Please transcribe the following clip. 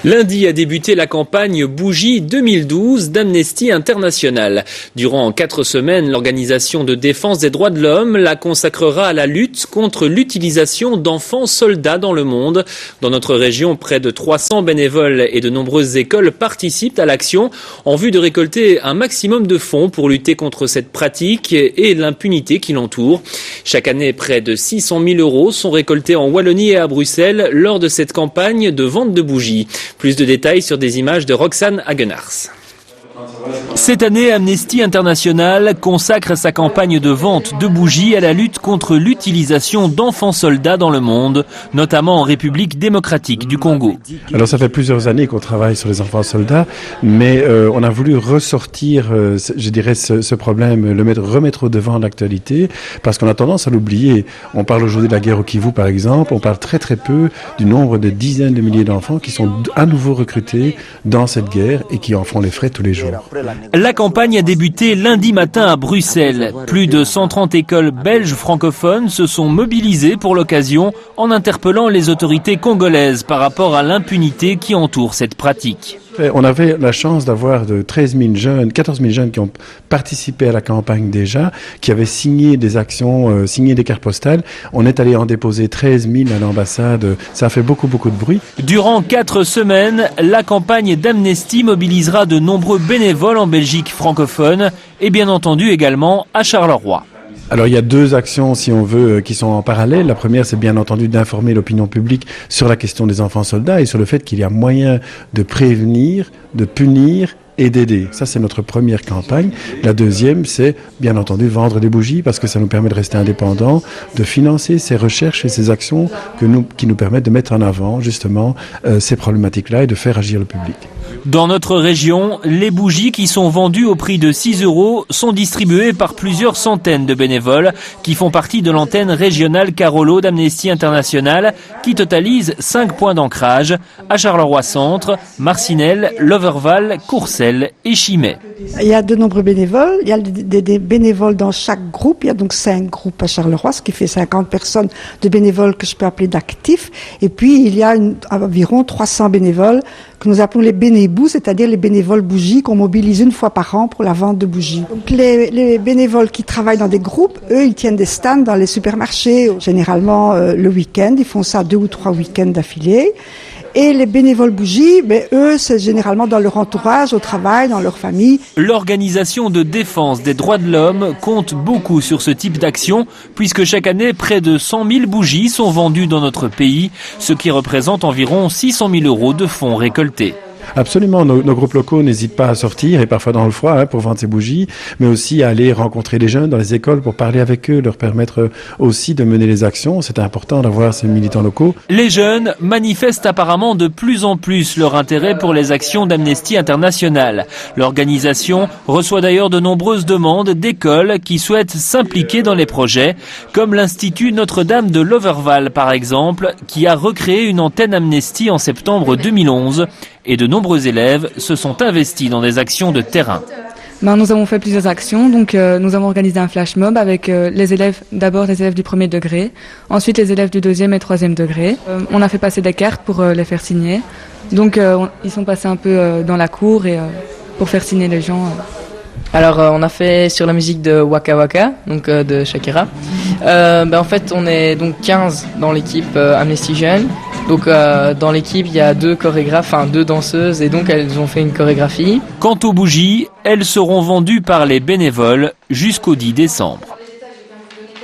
Lundi a débuté la campagne Bougie 2012 d'Amnesty International. Durant 4 semaines, l'organisation de défense des droits de l'homme la consacrera à la lutte contre l'utilisation d'enfants soldats dans le monde. Dans notre région, près de 300 bénévoles et de nombreuses écoles participent à l'action en vue de récolter un maximum de fonds pour lutter contre cette pratique et l'impunité qui l'entoure. Chaque année, près de 600 000 € sont récoltés en Wallonie et à Bruxelles lors de cette campagne de vente de bougies. Plus de détails sur des images de Roxane Hagenars. Cette année, Amnesty International consacre sa campagne de vente de bougies à la lutte contre l'utilisation d'enfants soldats dans le monde, notamment en République démocratique du Congo. Alors ça fait plusieurs années qu'on travaille sur les enfants soldats, mais on a voulu ressortir, je dirais, ce problème, remettre au devant de l'actualité, parce qu'on a tendance à l'oublier. On parle aujourd'hui de la guerre au Kivu, par exemple, on parle très très peu du nombre de dizaines de milliers d'enfants qui sont à nouveau recrutés dans cette guerre et qui en font les frais tous les jours. La campagne a débuté lundi matin à Bruxelles. Plus de 130 écoles belges francophones se sont mobilisées pour l'occasion en interpellant les autorités congolaises par rapport à l'impunité qui entoure cette pratique. On avait la chance d'avoir de 14 000 jeunes qui ont participé à la campagne déjà, qui avaient signé des actions, signé des cartes postales. On est allé en déposer 13 000 à l'ambassade. Ça a fait beaucoup de bruit. Durant 4 semaines, la campagne d'Amnesty mobilisera de nombreux bénévoles en Belgique francophone et bien entendu également à Charleroi. Alors il y a 2 actions, si on veut, qui sont en parallèle. La première, c'est bien entendu d'informer l'opinion publique sur la question des enfants soldats et sur le fait qu'il y a moyen de prévenir, de punir et d'aider. Ça, c'est notre première campagne. La deuxième, c'est bien entendu vendre des bougies parce que ça nous permet de rester indépendants, de financer ces recherches et ces actions qui nous permettent de mettre en avant justement ces problématiques-là et de faire agir le public. Dans notre région, les bougies qui sont vendues au prix de 6 € sont distribuées par plusieurs centaines de bénévoles qui font partie de l'antenne régionale Carolo d'Amnesty International qui totalise 5 points d'ancrage à Charleroi-Centre, Marcinelle, Loverval, Courcelles et Chimay. Il y a de nombreux bénévoles, il y a des bénévoles dans chaque groupe, il y a donc 5 groupes à Charleroi, ce qui fait 50 personnes de bénévoles que je peux appeler d'actifs. Et puis il y a environ 300 bénévoles que nous appelons les bénébous, c'est-à-dire les bénévoles bougies qu'on mobilise une fois par an pour la vente de bougies. Donc les bénévoles qui travaillent dans des groupes, eux, ils tiennent des stands dans les supermarchés, généralement le week-end, ils font ça 2 ou 3 week-ends d'affilée. Et les bénévoles bougies, eux, c'est généralement dans leur entourage, au travail, dans leur famille. L'organisation de défense des droits de l'homme compte beaucoup sur ce type d'action, puisque chaque année, près de 100 000 bougies sont vendues dans notre pays, ce qui représente environ 600 000 € de fonds récoltés. Absolument, nos groupes locaux n'hésitent pas à sortir, et parfois dans le froid, pour vendre ces bougies, mais aussi à aller rencontrer les jeunes dans les écoles pour parler avec eux, leur permettre aussi de mener les actions. C'est important d'avoir ces militants locaux. Les jeunes manifestent apparemment de plus en plus leur intérêt pour les actions d'Amnesty International. L'organisation reçoit d'ailleurs de nombreuses demandes d'écoles qui souhaitent s'impliquer dans les projets, comme l'Institut Notre-Dame de Loverval par exemple, qui a recréé une antenne Amnesty en septembre 2011. Et de nombreux élèves se sont investis dans des actions de terrain. Nous avons fait plusieurs actions, donc nous avons organisé un flash mob avec les élèves, d'abord les élèves du 1er degré, ensuite les élèves du 2e et 3e degré. On a fait passer des cartes pour les faire signer, donc ils sont passés un peu dans la cour et pour faire signer les gens. Alors on a fait sur la musique de Waka Waka, donc de Shakira. En fait on est donc 15 dans l'équipe Amnesty Jeunes. Donc dans l'équipe, il y a 2 chorégraphes, 2 danseuses et donc elles ont fait une chorégraphie. Quant aux bougies, elles seront vendues par les bénévoles jusqu'au 10 décembre.